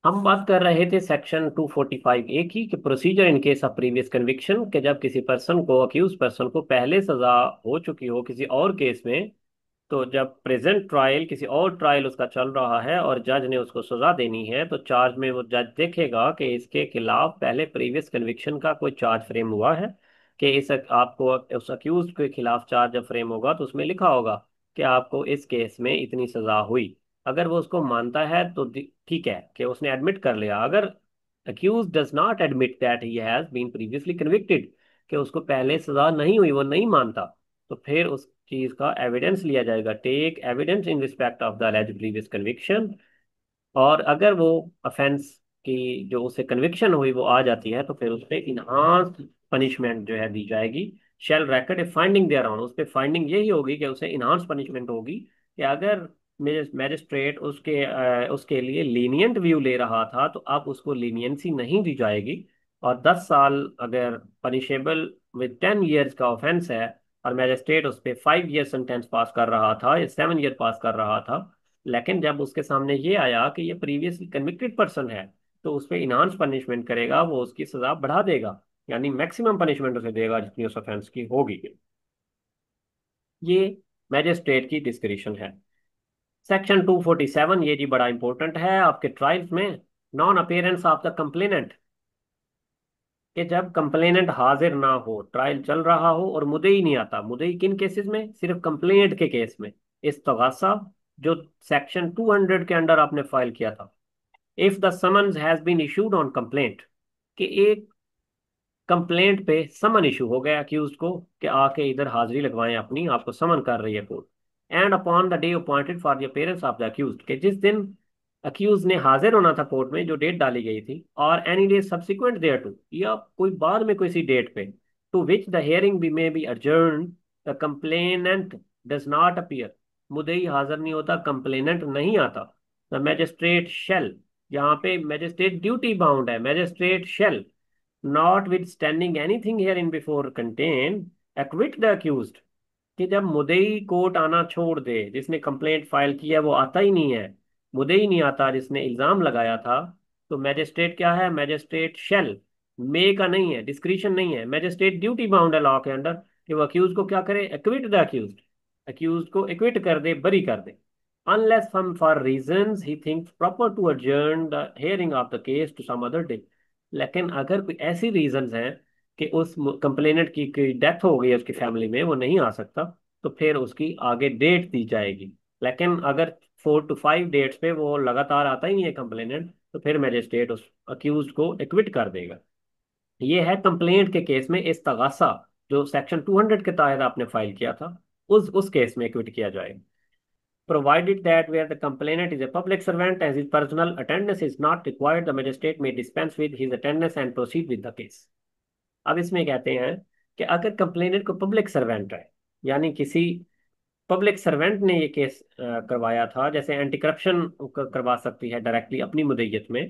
हम बात कर रहे थे सेक्शन 245 ए की कि procedure in case of previous conviction, कि जब किसी पर्सन को, अक्यूज पर्सन को पहले सजा हो चुकी हो किसी और केस में, तो जब प्रेजेंट ट्रायल, किसी और ट्रायल उसका चल रहा है और जज ने उसको सजा देनी है, तो चार्ज में वो जज देखेगा कि इसके खिलाफ पहले प्रीवियस कन्विक्शन का कोई चार्ज फ्रेम हुआ है। कि इस आपको उस अक्यूज के खिलाफ चार्ज जब फ्रेम होगा तो उसमें लिखा होगा कि आपको इस केस में इतनी सजा हुई। अगर वो उसको मानता है तो ठीक है कि उसने एडमिट कर लिया। अगर accused does not admit that he has been previously convicted, कि उसको पहले सजा नहीं हुई, वो नहीं मानता, तो फिर उस चीज का एविडेंस लिया जाएगा। Take evidence in respect of the alleged previous conviction. और अगर वो ऑफेंस की जो उसे कन्विक्शन हुई वो आ जाती है, तो फिर उस पर इनहांस पनिशमेंट जो है दी जाएगी। Shall record a finding thereon, उस पर फाइंडिंग यही होगी कि उसे इनहांस पनिशमेंट होगी। कि अगर मैजिस्ट्रेट उसके लिए लीनियंट व्यू ले रहा था, तो अब उसको लीनियंसी नहीं दी जाएगी। और 10 साल अगर पनिशेबल विद 10 ईयर्स का ऑफेंस है, और मैजिस्ट्रेट उस पर 5 ईयर सेंटेंस पास कर रहा था या 7 ईयर पास कर रहा था, लेकिन जब उसके सामने ये आया कि ये प्रीवियसली कन्विक्टेड पर्सन है, तो उस पर इनहांस पनिशमेंट करेगा, वो उसकी सजा बढ़ा देगा। यानी मैक्सिमम पनिशमेंट उसे देगा जितनी उस ऑफेंस की होगी। ये मैजिस्ट्रेट की डिस्क्रिशन है। सेक्शन 247, ये जी बड़ा इंपॉर्टेंट है आपके ट्रायल्स में। Non appearance of the complainant, कि जब कंप्लेनेंट हाजिर ना हो, ट्रायल चल रहा हो और मुद्दई नहीं आता। मुद्दई किन केसेस में? सिर्फ कंप्लेंट के केस में। इस्तगासा, जो सेक्शन 200 के अंडर आपने फाइल किया था। If the summons has been issued on complaint, कि एक कंप्लेंट पे समन इशू हो गया अक्यूज को कि आके इधर हाजिरी लगवाएं अपनी, आपको समन कर रही है court. And upon the day appointed for the appearance of the accused, के जिस दिन अक्यूज ने हाजिर होना था कोर्ट में, जो डेट डाली गई थी, और any day subsequent thereto, या कोई बाद में कोई सी डेट पे, to which the hearing be may be adjourned, the complainant does not appear, मुद्दई हाजिर नहीं होता, कंप्लेनेंट नहीं आता, द मैजिस्ट्रेट शेल, यहाँ पे मैजिस्ट्रेट ड्यूटी बाउंड है, magistrate shall notwithstanding anything herein before contained, acquit the accused, कि जब मुद्दई कोर्ट आना छोड़ दे, जिसने कंप्लेंट फाइल किया वो आता ही नहीं है, मुद्दई नहीं आता जिसने इल्जाम लगाया था, तो मैजिस्ट्रेट क्या है? मैजिस्ट्रेट शेल, मे का नहीं है, डिस्क्रिशन नहीं है, मैजिस्ट्रेट ड्यूटी बाउंड है लॉ के अंडर, कि वो अक्यूज को क्या करे? एक्विट द अक्यूज, अक्यूज को एक्विट कर दे, बरी कर दे। Unless some for reasons he thinks proper to adjourn the hearing of the case to some other day, लेकिन अगर कोई ऐसी रीजंस हैं कि उस कंप्लेनेंट की कोई डेथ हो गई है उसकी फैमिली में, वो नहीं आ सकता, तो फिर उसकी आगे डेट दी जाएगी। लेकिन अगर 4 to 5 डेट्स पे वो लगातार आता ही नहीं है कंप्लेनेंट, तो फिर मैजिस्ट्रेट उस अक्यूज को एक्विट कर देगा। ये है कंप्लेंट के केस में इस्तगासा, जो सेक्शन 200 के तहत आपने फाइल किया था, उस केस में एक्विट किया जाएगा। Provided that where the complainant is a public servant as his personal attendance is not required, the magistrate may dispense with his attendance and proceed with the case. अब इसमें कहते हैं कि अगर कंप्लेनेंट को पब्लिक सर्वेंट है, यानी किसी पब्लिक सर्वेंट ने ये केस करवाया था, जैसे एंटी करप्शन करवा सकती है डायरेक्टली अपनी मुद्दत में,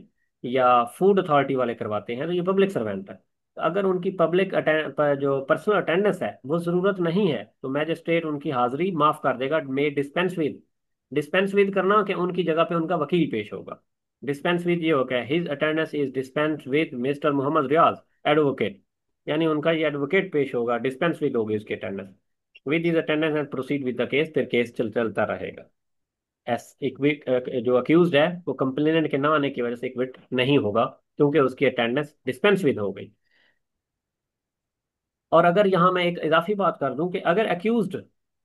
या फूड अथॉरिटी वाले करवाते हैं, तो ये पब्लिक सर्वेंट है। तो अगर उनकी जो पर्सनल अटेंडेंस है वो जरूरत नहीं है, तो मैजिस्ट्रेट उनकी हाजिरी माफ कर देगा। मे डिस्पेंस विद, डिस्पेंस विद करना कि उनकी जगह पे उनका वकील पेश होगा। डिस्पेंस विद ये हो गया, his attendance is dispense with mister Mohammed Riyaz advocate, यानी उनका ये एडवोकेट पेश होगा, डिस्पेंस विद होगी उसकी attendance. With his attendance and proceed with the case, फिर केस चलता रहेगा। एस इक्विट, जो अक्यूज्ड है वो कंप्लेनेंट के ना आने की वजह से इक्विट नहीं होगा, क्योंकि उसकी अटेंडेंस डिस्पेंस विद हो गई। और अगर यहाँ मैं एक इजाफी बात कर दूं कि अगर अक्यूज्ड,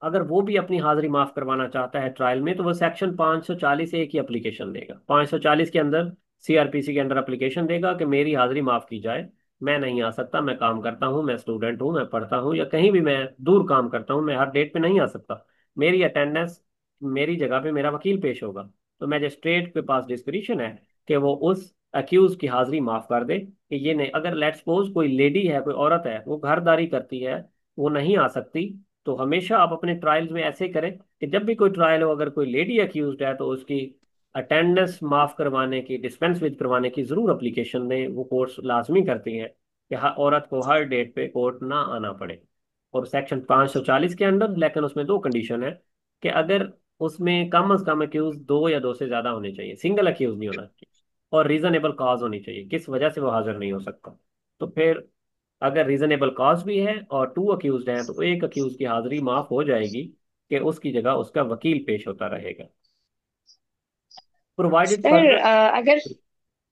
अगर वो भी अपनी हाजिरी माफ करवाना चाहता है ट्रायल में, तो वो सेक्शन 540 ए की एप्लीकेशन देगा। 540 के अंदर, सीआरपीसी के अंदर एप्लीकेशन देगा कि मेरी हाजिरी माफ की जाए, मैं नहीं आ सकता, मैं काम करता हूँ, मैं स्टूडेंट हूँ, मैं पढ़ता हूँ, या कहीं भी मैं दूर काम करता हूँ, मैं हर डेट पे नहीं आ सकता, मेरी अटेंडेंस, मेरी जगह पे मेरा वकील पेश होगा। तो मैजिस्ट्रेट के पास डिस्क्रिशन है कि वो उस अक्यूज की हाजिरी माफ कर दे। कि ये नहीं, अगर लेट सपोज कोई लेडी है, कोई औरत है, वो घरदारी करती है, वो नहीं आ सकती, तो हमेशा आप अपने ट्रायल्स में ऐसे करें कि जब भी कोई ट्रायल हो, अगर कोई लेडी अक्यूज्ड है, तो उसकी अटेंडेंस माफ करवाने की, डिस्पेंस विद करवाने की जरूर एप्लीकेशन दें। वो कोर्ट्स लाजमी करती हैं कि हर औरत को हर डेट पे कोर्ट ना आना पड़े। और सेक्शन 540 के अंदर, लेकिन उसमें दो कंडीशन है, कि अगर उसमें कम अज कम अक्यूज दो या दो से ज्यादा होने चाहिए, सिंगल अक्यूज नहीं होना चाहिए। और रीजनेबल कॉज होनी चाहिए किस वजह से वो हाजिर नहीं हो सकता। तो फिर अगर रीजनेबल कॉज भी है और टू अक्यूज्ड हैं तो एक अक्यूज की हाजिरी माफ हो जाएगी कि उसकी जगह उसका वकील पेश होता रहेगा, प्रोवाइडेड सर फर्दर। अगर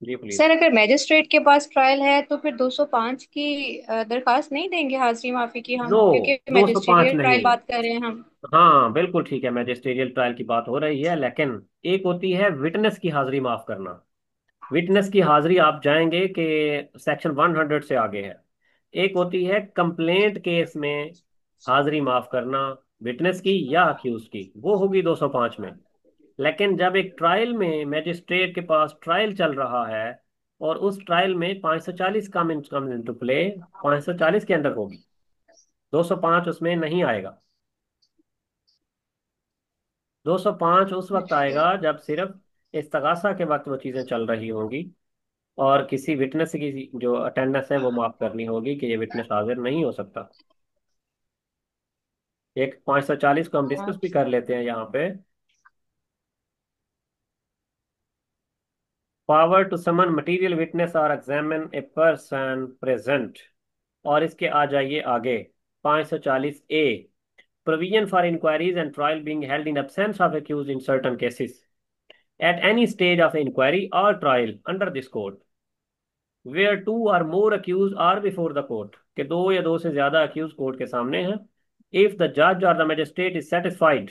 जी प्लीज। सर अगर मैजिस्ट्रेट के पास ट्रायल है तो फिर 205 की दरखास्त नहीं देंगे हाजिरी माफी की नो, हम, क्योंकि 205 मैजिस्ट्रेरियल नहीं। ट्रायल बात कर रहे हैं हम। हाँ बिल्कुल ठीक है, मैजिस्ट्रियल ट्रायल की बात हो रही है, लेकिन एक होती है विटनेस की हाजिरी माफ करना। विटनेस की हाजिरी आप जाएंगे कि सेक्शन 100 से आगे है। एक होती है कंप्लेंट केस में हाजिरी माफ करना, विटनेस की या अक्यूज की, वो होगी 205 में। लेकिन जब एक ट्रायल में मैजिस्ट्रेट के पास ट्रायल चल रहा है और उस ट्रायल में 540 कम इनटू प्ले, 540 के अंदर होगी, 205 उसमें नहीं आएगा। 205 उस वक्त आएगा जब सिर्फ इस्तगासा के वक्त वो चीजें चल रही होंगी और किसी विटनेस की जो अटेंडेंस है वो माफ करनी होगी कि ये विटनेस हाजिर नहीं हो सकता। एक 540 को हम डिस्कस भी कर लेते हैं यहाँ पे। Power to summon material witness और एग्जामिन ए पर्सन प्रेजेंट। और इसके आ जाइए आगे, 540 A, provision for inquiries and trial being held in absence of accuse in certain cases at any stage of inquiry और trial under this code where two or more accuse are before the court, के दो या दो से ज्यादा accused court के सामने हैं। इफ द जज और the magistrate is satisfied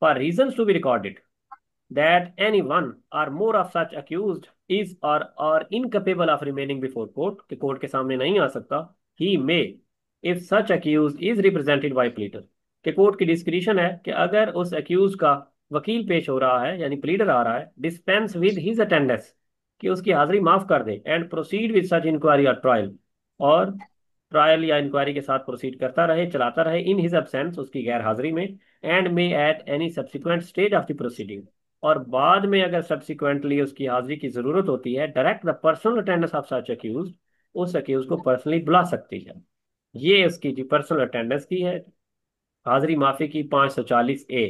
for reasons to be recorded that any one or more of such accused is or incapable of remaining before court, कि कोर्ट के सामने नहीं आ सकता, he may, if such accused is represented by pleader, कि court की discretion है कि अगर उस अक्यूज का वकील पेश हो रहा है यानी प्लीडर आ रहा है, डिस्पेंस विद हिज अटेंडेंस, कि उसकी हाजिरी माफ कर दे, and proceed with such inquiry और ट्रायल, और ट्रायल या इंक्वायरी के साथ प्रोसीड करता रहे, चलाता रहे, इन हिज एब्सेंस, उसकी गैर हाजिरी में, and may at any subsequent stage of the proceeding, और बाद में अगर सब्सिक्वेंटली उसकी हाजिरी की जरूरत होती है, direct the personal attendance of such accused, उस अक्यूज को पर्सनली बुला सकती है। ये उसकी जी पर्सनल अटेंडेंस की है, हाजिरी माफी की 540 A.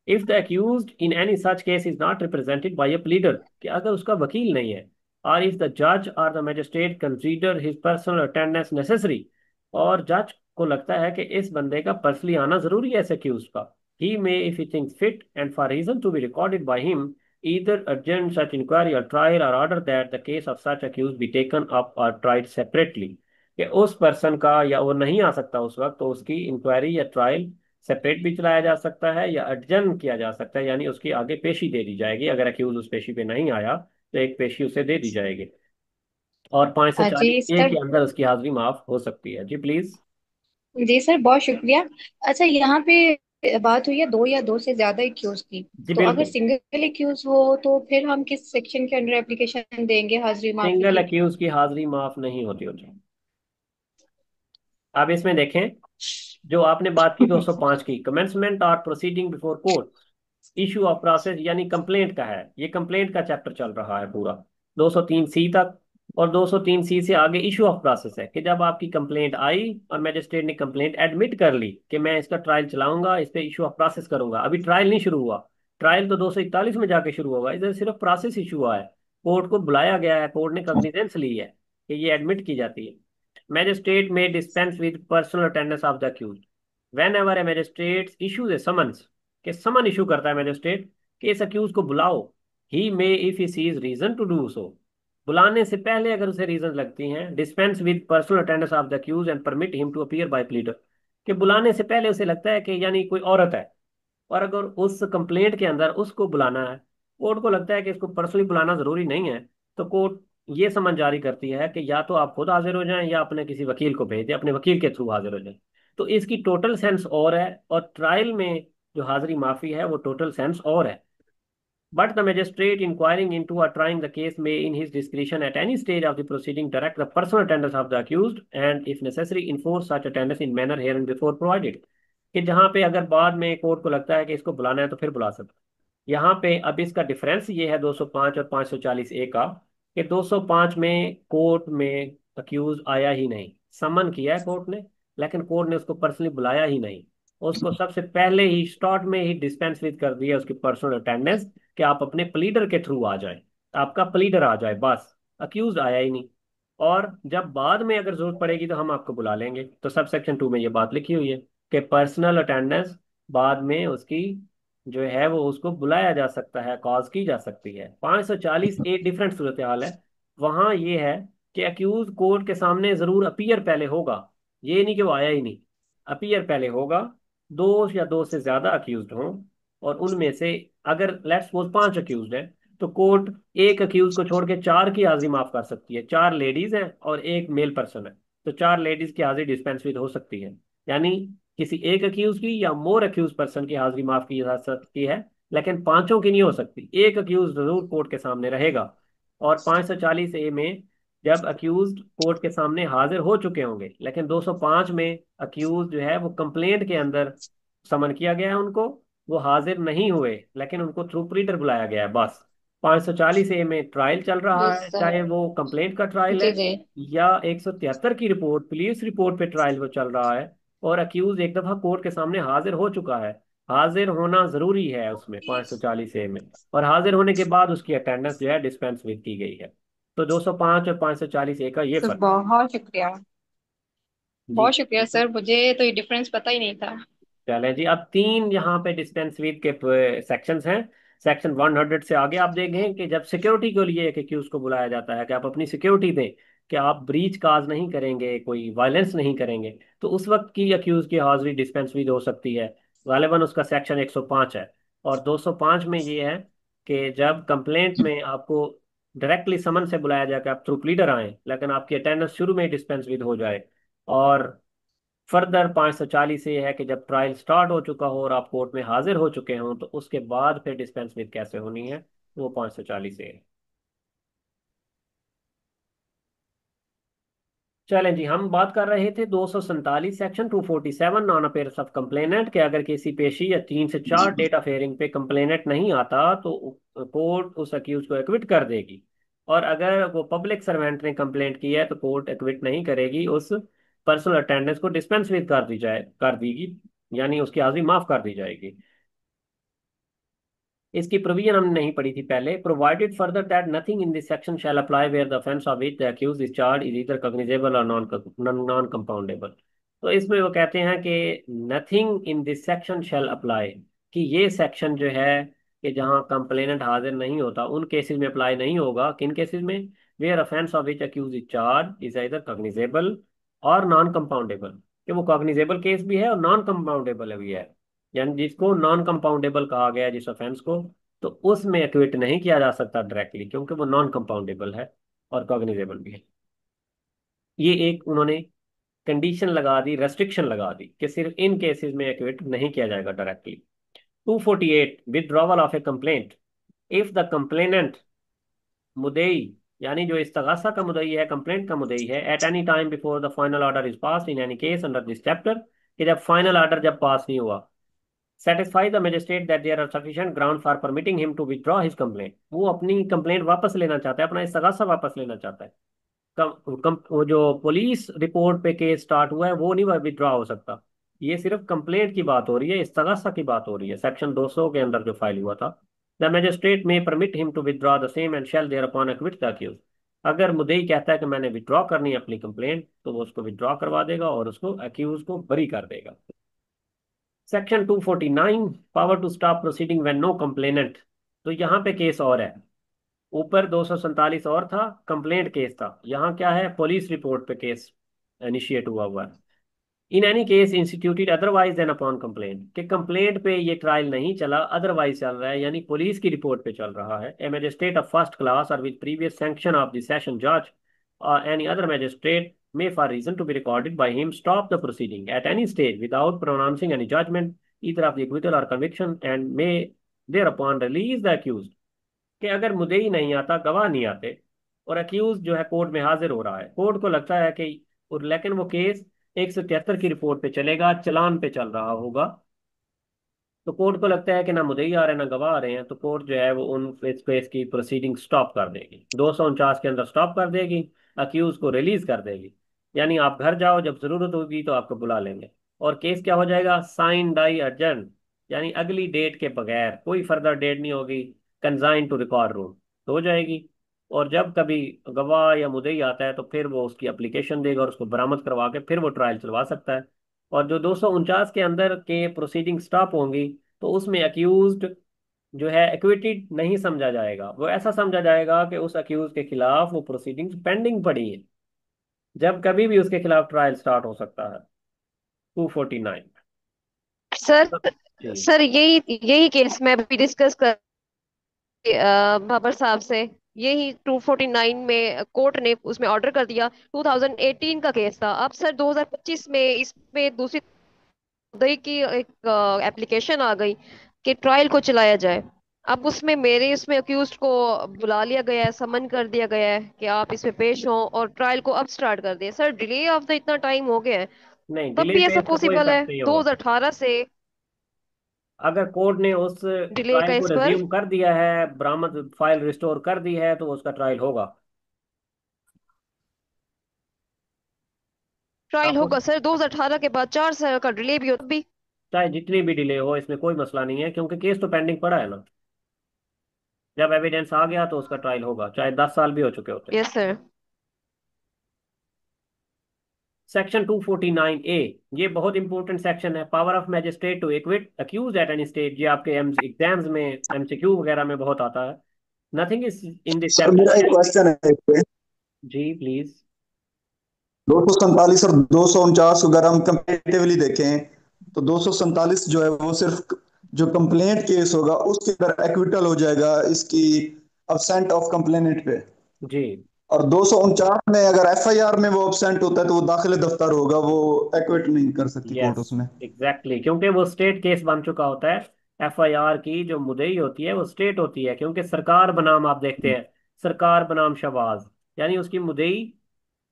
If the accused in any such case is not represented by a pleader, कि अगर उसका वकील नहीं है, और इफ द जज और the magistrate consider his personal attendance necessary, और जज को लगता है कि इस बंदे का पर्सनली आना जरूरी है इस अक्यूज का, he may if he thinks fit and for reason to be recorded by him either adjourn such inquiry or trial or order that the case of such accused be taken up or tried separately, कि उस person का या वो नहीं आ सकता उस वक्त, तो उसकी इंक्वायरी या ट्रायल सेपरेट भी चलाया जा सकता है या अडजन किया जा सकता है, यानी उसकी आगे पेशी दे दी जाएगी। अगर अक्यूज उस पेशी पे नहीं आया तो एक पेशी उसे दे दी जाएगी, और पाँच से जी चालीस ए सर। के अंदर उसकी हाजिरी माफ हो सकती है। जी प्लीज। जी सर, बहुत शुक्रिया। अच्छा, यहाँ पे बात हुई है दो या दो से ज्यादा एक्यूज की। जी तो अगर बिल्कुल। सिंगल एक्यूज हो तो फिर हम किस सेक्शन के अंडर एप्लीकेशन देंगे हाजिरी माफी सिंगल की? अक्यूज की हाजिरी माफ नहीं होती होती। अब इसमें देखें, जो आपने बात की 205 की, कमेंसमेंट और proceeding before court, issue of process यानी कंप्लेंट का है, ये कंप्लेंट का चैप्टर चल रहा है पूरा 203 सी तक। और 203 सी से आगे इशू ऑफ प्रोसेस है कि जब आपकी कंप्लेंट आई और मैजिस्ट्रेट ने कंप्लेंट एडमिट कर ली कि मैं इसका ट्रायल चलाऊंगा, इस पे इशू ऑफ प्रोसेस करूंगा, अभी ट्रायल नहीं शुरू हुआ, ट्रायल तो 241 में जाके शुरू होगा, इधर सिर्फ प्रोसेस इशू हुआ है, कोर्ट को बुलाया गया है, कोर्ट ने कॉग्निजेंस ली है कि ये एडमिट की जाती है। Magistrate may dispense with personal attendance of the accused whenever a magistrate issues a summons, के समन इशू करता है मैजिस्ट्रेट कि इस अक्यूज को बुलाओ, he may if he sees reason to do so, बुलाने से पहले अगर उसे रीजन लगती हैं, dispense with personal attendance of the accuse and permit him to appear by pleader, कि बुलाने से पहले उसे लगता है कि यानी कोई औरत है और अगर उस कंप्लेंट के अंदर उसको बुलाना है, कोर्ट को लगता है कि इसको पर्सनली बुलाना जरूरी नहीं है, तो कोर्ट ये समन जारी करती है कि या तो आप खुद हाजिर हो जाएं या अपने किसी वकील को भेज दें, अपने वकील के थ्रू हाजिर हो जाएं। तो इसकी टोटल सेंस और है, और ट्रायल में जो हाजिरी माफी है वो टोटल सेंस और है। But the magistrate inquiring into or trying the case may, in his discretion at any stage of the proceeding, direct the personal attendance of the accused and, if necessary, enforce such attendance in manner hereinbefore provided, कि जहां पे अगर बाद में court को लगता है कि इसको बुलाना है तो फिर बुला सकता है। यहाँ पे अब इसका डिफरेंस ये है 205 और 540 ए का, कि 205 में कोर्ट में अक्यूज आया ही नहीं, समन किया है कोर्ट ने, लेकिन कोर्ट ने उसको पर्सनली बुलाया ही नहीं, उसको सबसे पहले ही स्टार्ट में ही डिस्पेंस विद कर दिया उसकी पर्सनल अटेंडेंस कि आप अपने प्लीडर के थ्रू आ जाएं। आपका प्लीडर आ जाए बस, अक्यूज आया ही नहीं। और जब बाद में अगर जरूरत पड़ेगी तो हम आपको बुला लेंगे। तो सब सेक्शन 2 में ये बात लिखी हुई है कि पर्सनल अटेंडेंस बाद में उसकी जो है वो उसको बुलाया जा सकता है, कॉज की जा सकती है। 540 एक डिफरेंट सूरत हाल है। वहां ये है कि अक्यूज कोर्ट के सामने जरूर अपीयर पहले होगा, ये नहीं कि वो आया ही नहीं, अपीयर पहले होगा। दो या दो से ज्यादा अक्यूज्ड हों, और उनमें से अगर लेट्स सपोज 5 अक्यूज्ड हैं, तो कोर्ट एक अक्यूज को छोड़ के चार की हाजिरी माफ कर सकती है। चार लेडीज हैं और एक मेल पर्सन है, तो चार लेडीज की हाजिरी डिस्पेंस विद हो सकती है। यानी किसी एक अक्यूज की या मोर अक्यूज पर्सन की हाजिरी माफ की जा सकती है, लेकिन पांचों की नहीं हो सकती। एक अक्यूज जरूर कोर्ट के सामने रहेगा। और 540 ए में जब अक्यूज कोर्ट के सामने हाजिर हो चुके होंगे, लेकिन 205 में अक्यूज जो है वो कंप्लेंट के अंदर समन किया गया है उनको, वो हाजिर नहीं हुए लेकिन उनको थ्रू प्रीटर बुलाया गया है बस। 540 ए में ट्रायल चल रहा यस है, सर। चाहे वो कंप्लेंट का ट्रायल है जी जी। या 173 की रिपोर्ट, पुलिस रिपोर्ट पे ट्रायल वो चल रहा है, और अक्यूज एक दफा कोर्ट के सामने हाजिर हो चुका है। हाजिर होना जरूरी है उसमें 540 ए में, और हाजिर होने के बाद उसकी अटेंडेंस जो है डिस्पेंस विद की गई है। तो 205 और 540 ए का ये सर फर्क। बहुत शुक्रिया। जी। बहुत शुक्रिया सर, मुझे तो ये डिफरेंस पता ही नहीं था। चलें जी, अब तीन यहाँ पे डिस्पेंस विद के सेक्शंस हैं। सेक्शन 100 से आगे आप देखें कि जब सिक्योरिटी के लिए एक एक्यूज को बुलाया जाता है कि आप अपनी सिक्योरिटी दें, कि आप ब्रीच काज नहीं करेंगे, कोई वायलेंस नहीं करेंगे, तो उस वक्त की एक्यूज की हाजिरी डिस्पेंस विद हो सकती है। गालिबन उसका सेक्शन 105 है। और 205 में ये है कि जब कंप्लेंट में आपको डायरेक्टली समन से बुलाया जाए कि आप थ्रू प्लीडर आए, लेकिन आपकी अटेंडेंस शुरू में डिस्पेंस विद हो जाए। और फर्दर 540 ये है कि जब ट्रायल स्टार्ट हो चुका हो और आप कोर्ट में हाजिर हो चुके हों, तो उसके बाद फिर डिस्पेंस विद कैसे होनी है, वो 540 है। चलें जी, हम बात कर रहे थे 247 section 247 non appearance of complainant, के अगर किसी पेशी या 3 से 4 डेट ऑफ हेयरिंग पे कंप्लेनेंट नहीं आता तो कोर्ट उस अक्यूज को एक्विट कर देगी। और अगर वो पब्लिक सर्वेंट ने कंप्लेंट की है तो कोर्ट एक्विट नहीं करेगी, उस पर्सनल अटेंडेंस को डिस्पेंस विद कर देगी, यानी उसकी हाजिरी माफ कर दी जाएगी। इसकी प्रोविजन हमने नहीं पढ़ी थी पहले। Provided further that nothing in this section shall apply where the offence of which the accused is charge is either cognizable or non non compoundable. तो इसमें वो कहते हैं कि nothing in this section shall apply, कि ये section जो है कि जहां कंप्लेनेंट हाजिर नहीं होता उन केसेस में अप्लाई नहीं होगा। किन केसेस में? Where offence of which accused is charge is either cognizable or non compoundable, कि वो कॉग्निजेबल केस भी है और नॉन कंपाउंडेबल भी है। यानी जिसको नॉन कंपाउंडेबल कहा गया है जिस ऑफेंस को, तो उसमें एक्विट नहीं किया जा सकता डायरेक्टली, क्योंकि वो नॉन कंपाउंडेबल है और कॉग्निजेबल भी है। ये एक उन्होंने कंडीशन लगा दी, रेस्ट्रिक्शन लगा दी कि सिर्फ इन केसेस में एक्विट नहीं किया जाएगा directly. 248 withdrawal of a complaint. If the complainant मुदई, यानी जो इस्तगासा का मुदई है, कंप्लेंट का मुदई है, at any time before the final order is pass in any case under this chapter, कि जब फाइनल ऑर्डर जब पास नहीं हुआ, satisfy the magistrate that there are sufficient ground for permitting him to withdraw his complaint, वो अपनी complaint वापस लेना चाहता है, अपना इस्तगासा वापस लेना चाहता है। वो जो पुलिस रिपोर्ट पे केस स्टार्ट हुआ है वो नहीं विथड्रॉ हो सकता। ये सिर्फ कंप्लेंट की बात हो रही है, इस्तगासा की बात हो रही है, सेक्शन 200 के अंदर जो फाइल हुआ था। The magistrate may permit him to withdraw the same and shall thereupon acquit the accused. अगर मुद्दई कहता है कि मैंने विथड्रॉ करनी है अपनी कंप्लेंट, तो वो उसको विथड्रॉ करवा देगा और उसको अक्यूज को बरी कर देगा। Section 249 power to stop proceeding when no complainant. तो यहाँ पे केस और है। ऊपर 247 और था, कंप्लेंट केस था, यहाँ क्या है, पुलिस रिपोर्ट पे केस इनिशिएट हुआ हुआ है। In any case instituted otherwise than upon complaint, कि कंप्लेंट पे ये ट्रायल नहीं चला, अदरवाइज चल रहा है, यानी पुलिस की रिपोर्ट पे चल रहा है। ए मैजिस्ट्रेट ऑफ फर्स्ट क्लास और with previous sanction of the session जज or any other magistrate may, for reason to be recorded by him, stop the proceeding at any stage without pronouncing any judgment either of the acquittal or conviction, and may thereupon release the accused। कि अगर मुद्दई नहीं आता, गवाह नहीं आते, और accused जो है कोर्ट में हाजिर हो रहा है, कोर्ट को लगता है कि, और लेकिन वो केस 173 की रिपोर्ट पे चलेगा, चलान पे चल रहा होगा, तो कोर्ट को लगता है कि ना मुद्दई आ रहे हैं ना गवाह आ रहे हैं, तो कोर्ट जो है वो उन इस केस की प्रोसीडिंग स्टॉप कर देगी, 249 के अंदर स्टॉप कर देगी, अक्यूज को रिलीज कर देगी। यानी आप घर जाओ, जब जरूरत होगी तो आपको बुला लेंगे। और केस क्या हो जाएगा, साइन डाई अर्जेंट, यानी अगली डेट के बगैर, कोई फर्दर डेट नहीं होगी, कंजाइन टू रिकॉर्ड रूम। तो हो जाएगी। और जब कभी गवाह या मुद्दई आता है तो फिर वो उसकी एप्लीकेशन देगा और उसको बरामद करवा के फिर वो ट्रायल चलवा सकता है। और जो 249 के अंदर के प्रोसीडिंग स्टॉप होंगी, तो उसमें अक्यूज्ड जो है एक्विटेड नहीं समझा जाएगा, वो ऐसा समझा जाएगा कि उस अक्यूज के खिलाफ वो प्रोसीडिंग्स पेंडिंग पड़ी है, जब कभी भी उसके खिलाफ ट्रायल स्टार्ट हो सकता है। 249। सर जी। सर यही यही केस मैं अभी डिस्कस कर बाबर साहब से। यही 249 में कोर्ट ने उसमें ऑर्डर कर दिया। 2018 का केस था। अब सर 2025 में इसमें दूसरी मुद्दई की एक एप्लीकेशन आ गई कि ट्रायल को चलाया जाए। अब उसमें मेरे इसमें अक्यूज्ड को बुला लिया गया है, समन कर दिया गया है कि आप इसमें पेश हों और ट्रायल को अब स्टार्ट कर दिया। सर डिले ऑफ द इतना टाइम हो गया है, नहीं, तब डिले भी पे ऐसा इसका कोई पॉसिबल इफेक्ट है नहीं होगा। 2018 से अगर कोर्ट ने उस डिले का ट्रायल को इस पर रिज्यूम कर दिया है, बरामद फाइल रिस्टोर कर दी है, तो उसका ट्रायल होगा। ट्रायल आप होगा सर 2018 के बाद 4 साल का डिले भी हो तब भी। चाहे जितनी भी डिले हो, इसमें कोई मसला नहीं है, क्योंकि केस तो पेंडिंग पड़ा है ना। जब एविडेंस आ गया तो उसका ट्रायल होगा, चाहे 10 साल भी हो चुके होते। Yes sir. सेक्शन 249A, ये बहुत इंपॉर्टेंट सेक्शन है। Power of magistrate to acquit accused at any stage. ये आपके एग्जाम्स में, एमसीक्यू वगैरह में बहुत आता है। Nothing is in this sir chapter मेरा एक शैल बी। क्वेश्चन है इस पे। जी प्लीज। 247 और 249 अगर हम कंपेरेटिवली देखें तो 247 जो है वो सिर्फ जो कंप्लेंट केस होगा उसके अंदर एक्विटल हो जाएगा इसकी अब्सेंट ऑफ कंप्लेनेंट पे। जी। और 249 में अगर एफआईआर में वो अब्सेंट होता है तो वो दाखिल दफ्तर होगा, वो एक्विट नहीं कर सकती कोर्ट यस, उसमें। एग्जैक्टली, क्योंकि वो स्टेट केस बन चुका होता है। एफआईआर की जो मुद्दई होती है वो स्टेट होती है, क्योंकि सरकार बनाम आप देखते हैं, सरकार बनाम शहबाज, यानी उसकी मुद्दई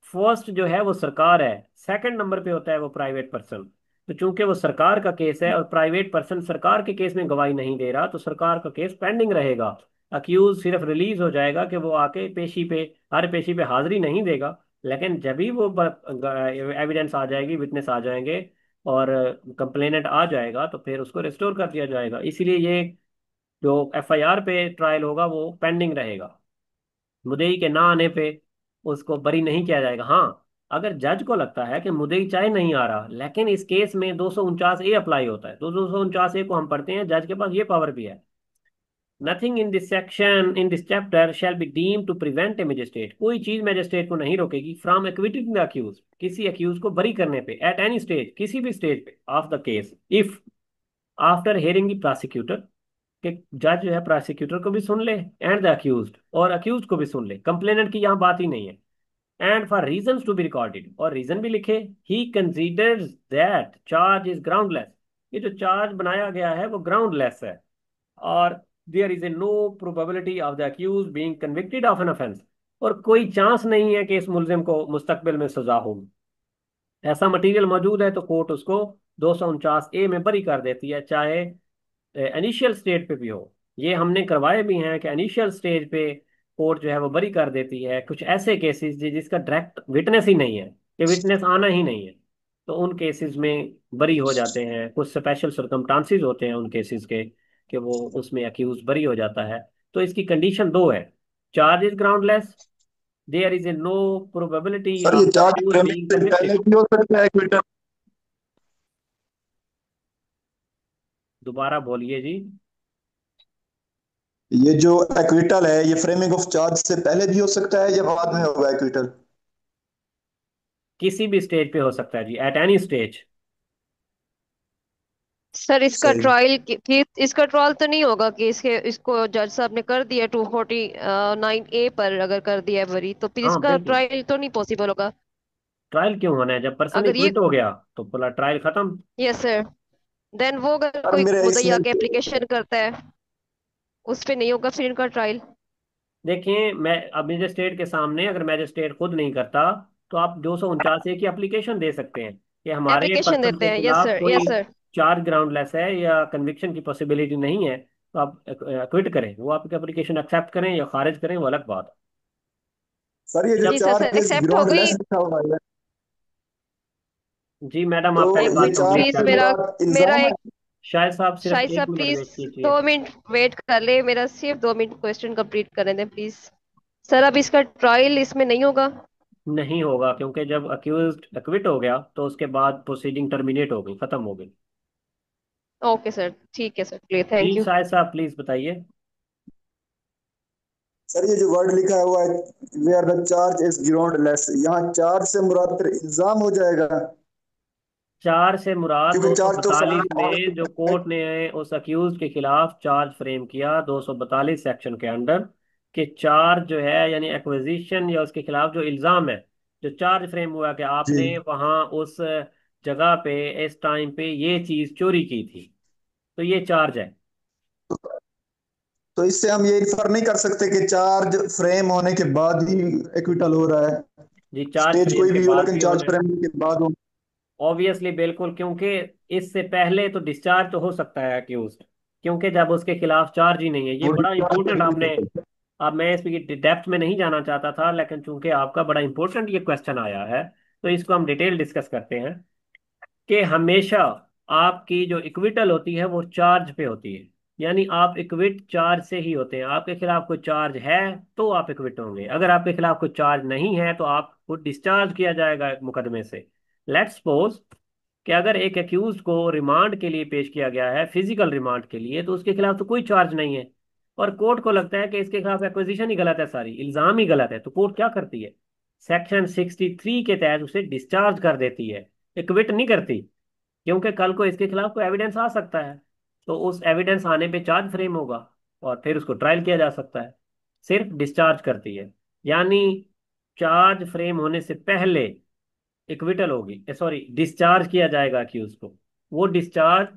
फर्स्ट जो है वो सरकार है, सेकंड नंबर पे होता है वो प्राइवेट पर्सन। तो चूंकि वो सरकार का केस है और प्राइवेट पर्सन सरकार के केस में गवाही नहीं दे रहा, तो सरकार का केस पेंडिंग रहेगा। अक्यूज सिर्फ रिलीज हो जाएगा कि वो आके पेशी पे, हर पेशी पे हाजिरी नहीं देगा। लेकिन जब भी वो एविडेंस आ जाएगी, विटनेस आ जाएंगे और कंप्लेनेंट आ जाएगा, तो फिर उसको रिस्टोर कर दिया जाएगा। इसीलिए ये जो एफआईआर पे ट्रायल होगा वो पेंडिंग रहेगा। मुद्दई के ना आने पे उसको बरी नहीं किया जाएगा। हाँ, अगर जज को लगता है कि मुद्दई चाहे नहीं आ रहा, लेकिन इस केस में 249A अप्लाई होता है, तो 249A को हम पढ़ते हैं, जज के पास ये पावर भी है। Nothing in this section in this chapter shall be deem to prevent a magistrate. कोई चीज मजिस्ट्रेट को नहीं रोकेगी फ्रॉम एक्विटिंग द अक्यूज, किसी अक्यूज को बरी करने पे, एट एनी स्टेज, किसी भी स्टेज पे of the case, if after hearing the prosecutor, कि जज जो है प्रोसिक्यूटर को भी सुन ले एंड द अक्यूज्ड, और अक्यूज को भी सुन ले, कंप्लेनेंट की यहाँ बात ही नहीं है। And for reasons to be recorded, और रीजन भी लिखे। He considers that charge is groundless. ये जो चार्ज बनाया गया है वो ग्राउंडलेस है, और there is a no probability of the accused being convicted of an offence. और कोई चांस नहीं है कि इस मुलजिम को मुस्तकबिल में सजा होगी। ऐसा मटेरियल मौजूद है तो कोर्ट उसको 249A में बरी कर देती है, चाहे इनिशियल स्टेज पे भी हो। ये हमने करवाए भी हैं कि इनिशियल स्टेज पे कोर्ट जो है वो बरी कर देती है कुछ ऐसे केसेस जिसका डायरेक्ट विटनेस ही नहीं है, कि विटनेस आना ही नहीं है, तो उन केसेस में बरी हो जाते हैं। कुछ स्पेशल सर्कमस्टांसिस होते हैं उन केसेस के, कि वो उसमें अक्यूज बरी हो जाता है। तो इसकी कंडीशन दो है: charge is groundless, there is a no probability sir of ये the charge accuse framing being से पहले कन्विक्टेड। भी हो सकता है एक्विटल? दोबारा बोलिए जी। ये जो एक्विटल है ये फ्रेमिंग ऑफ चार्ज से पहले भी हो सकता है या बाद में होगा एक्विटल? किसी भी स्टेज पे हो सकता है जी, एट एनी स्टेज। सर इसका सही। ट्रायल इसका ट्रायल तो नहीं होगा कि इसके इसको जज साहब ने कर दिया 249A पर अगर कर दिया है वरी, तो फिर हाँ इसका बिल्कुल। ट्रायल तो नहीं पॉसिबल होगा। ट्रायल क्यों होना है? जब पर्सन ही अगर ये क्विट हो गया तो पूरा ट्रायल खत्म। यस सर, देन वो अगर सर कोई मेरा मुद्दई इसमें आके एप्लीकेशन करता है उस पे नहीं होगा फिर इनका ट्रायल। देखिए, मैं अब मजिस्ट्रेट के सामने अगर मजिस्ट्रेट खुद नहीं करता, तो आप 249A की एप्लीकेशन दे सकते हैं कि हमारे एप्लीकेशन पर्सन देते के हैं। यस खिलाफ सर, कोई यस सर। चार्ज ग्राउंडलेस है या कन्विक्शन की पॉसिबिलिटी नहीं है, तो आप क्विट करें। वो आपकी एप्लीकेशन एक्सेप्ट करें या खारिज करें, वो अलग बात सर ये है। जो जी जब सर, सर चार्जेस एक्सेप्ट हो ग्राउंड गई। लेस लिखा हुआ है जी मैडम, तो आप पहले एक ये बात मिनट कंप्लीट चार्ज प्लीज, कर से लें। मेरा मुराद मेरा इल्जाम एक है? शायद साहब सिर्फ शाहिद एक साहब मिनट प्लीज वेट कीजिए। 2 मिनट वेट कर ले, मेरा सिर्फ 2 मिनट क्वेश्चन कंप्लीट करने दें प्लीज। सर अब इसका ट्रायल इसमें नहीं होगा? नहीं होगा, क्योंकि जब अक्यूज्ड एक्विट हो गया तो उसके बाद प्रोसीडिंग टर्मिनेट हो गई, खत्म हो गई। ओके सर, ठीक है सर, क्लियर, जी थैंक यू। शायद साहब प्लीज बताइए। सर ये जो वर्ड लिखा हुआ है where the charge is groundless, यहाँ चार्ज से मुराद फिर इल्जाम हो जाएगा? चार से मुराद क्योंकि चार्ज तो 242 में जो फाइनल। कोर्ट ने उस अक्यूज के खिलाफ चार्ज फ्रेम किया 242 सेक्शन के अंडर, कि चार्ज जो है यानी एक्विजिशन या उसके खिलाफ जो इल्जाम है, जो चार्ज फ्रेम हुआ कि जी। आपने वहां उस जगह पे इस टाइम पे ये चीज चोरी की थी, तो ये चार्ज है। तो इससे हम ये इन्फर नहीं कर सकते कि चार्ज फ्रेम होने के बाद ही एक्विटल हो रहा है? जी चार्ज स्टेज फ्रेम कोई के भी हो बाद लेकिन भी चार्ज होना है। फ्रेम होने के बाद हो। ऑब्वियसली बिल्कुल, क्योंकि इससे पहले तो डिस्चार्ज तो हो सकता है अक्यूज, क्योंकि जब उसके खिलाफ चार्ज ही नहीं है। ये वो बड़ा discharge तो इंपॉर्टेंट हो नहीं आपने, सकते। अब मैं इसकी डेप्थ में नहीं जाना चाहता था, लेकिन चूंकि आपका बड़ा इंपॉर्टेंट ये क्वेश्चन आया है, तो इसको हम डिटेल डिस्कस करते हैं। कि हमेशा आपकी जो इक्विटल होती है वो चार्ज पे होती है, यानी आप इक्विट चार्ज से ही होते हैं। आपके खिलाफ कोई चार्ज है तो आप इक्विट होंगे, अगर आपके खिलाफ कोई चार्ज नहीं है तो आपको डिस्चार्ज किया जाएगा मुकदमे से। लेट्स सपोज कि अगर एक अक्यूज को रिमांड के लिए पेश किया गया है, फिजिकल रिमांड के लिए, तो उसके खिलाफ तो कोई चार्ज नहीं है, और कोर्ट को लगता है कि इसके खिलाफ एक्विजिशन ही गलत है, सारी इल्जाम ही गलत है, तो कोर्ट क्या करती है, सेक्शन 63 के तहत उसे डिस्चार्ज कर देती है, इक्विट नहीं करती। क्योंकि कल को इसके खिलाफ कोई एविडेंस आ सकता है, तो उस एविडेंस आने पे चार्ज फ्रेम होगा और फिर उसको ट्रायल किया जा सकता है। सिर्फ डिस्चार्ज करती है, यानी चार्ज फ्रेम होने से पहले इक्विटल होगी, सॉरी डिस्चार्ज किया जाएगा अक्यूज को। वो discharge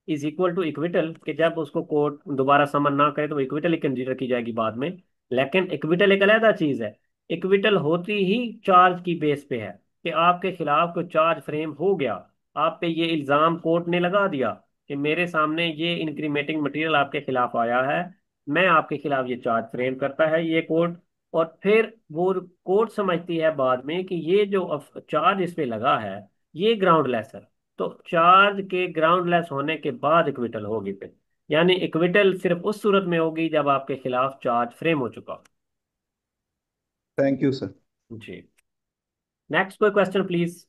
is equal to acquittal, कि जब उसको कोर्ट दोबारा समन ना करे तो वो इक्विटल ही कंसीडर की जाएगी बाद में। लेकिन इक्विटल एक अलग चीज है। इक्विटल होती ही चार्ज की बेस पे है, कि आपके खिलाफ कोई चार्ज फ्रेम हो गया, आप पे ये इल्जाम कोर्ट ने लगा दिया कि मेरे सामने ये इंक्रीमेटिंग मटेरियल आपके खिलाफ आया है, मैं आपके खिलाफ ये चार्ज फ्रेम करता है ये कोर्ट। और फिर वो कोर्ट समझती है बाद में कि ये जो चार्ज इस पे लगा है ये ग्राउंडलेस है, तो चार्ज के ग्राउंडलेस होने के बाद इक्विटल होगी फिर। यानी इक्विटल सिर्फ उस सूरत में होगी जब आपके खिलाफ चार्ज फ्रेम हो चुका हो। Thank you sir. जी, नेक्स्ट कोई क्वेश्चन प्लीज।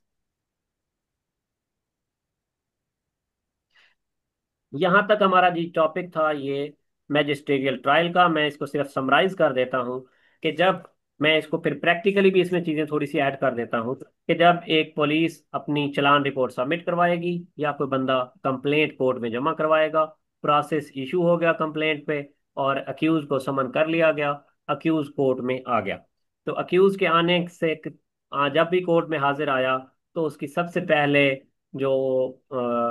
यहाँ तक हमारा जी टॉपिक था ये मैजिस्ट्रियल ट्रायल का। मैं इसको सिर्फ समराइज कर देता हूँ, कि जब मैं इसको फिर प्रैक्टिकली भी इसमें चीज़ें थोड़ी सी ऐड कर देता हूँ, कि जब एक पुलिस अपनी चालान रिपोर्ट सबमिट करवाएगी या कोई बंदा कंप्लेंट कोर्ट में जमा करवाएगा, प्रोसेस इशू हो गया कंप्लेंट पे और अक्यूज को समन कर लिया गया, अक्यूज कोर्ट में आ गया, तो अक्यूज के आने से जब भी कोर्ट में हाजिर आया तो उसकी सबसे पहले जो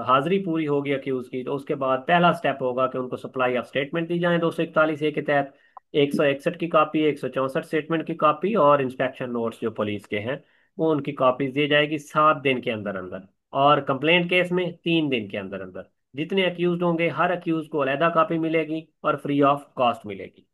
हाजिरी पूरी होगी अक्यूज की, तो उसके बाद पहला स्टेप होगा कि उनको सप्लाई ऑफ स्टेटमेंट दी जाए 241 ए के तहत, 161 की कॉपी, 164 स्टेटमेंट की कॉपी और इंस्पेक्शन नोट्स जो पुलिस के हैं वो उनकी कॉपीज दी जाएगी 7 दिन के अंदर अंदर, और कंप्लेंट केस में 3 दिन के अंदर अंदर। जितने अक्यूज होंगे हर अक्यूज को अलहदा कॉपी मिलेगी और फ्री ऑफ कॉस्ट मिलेगी।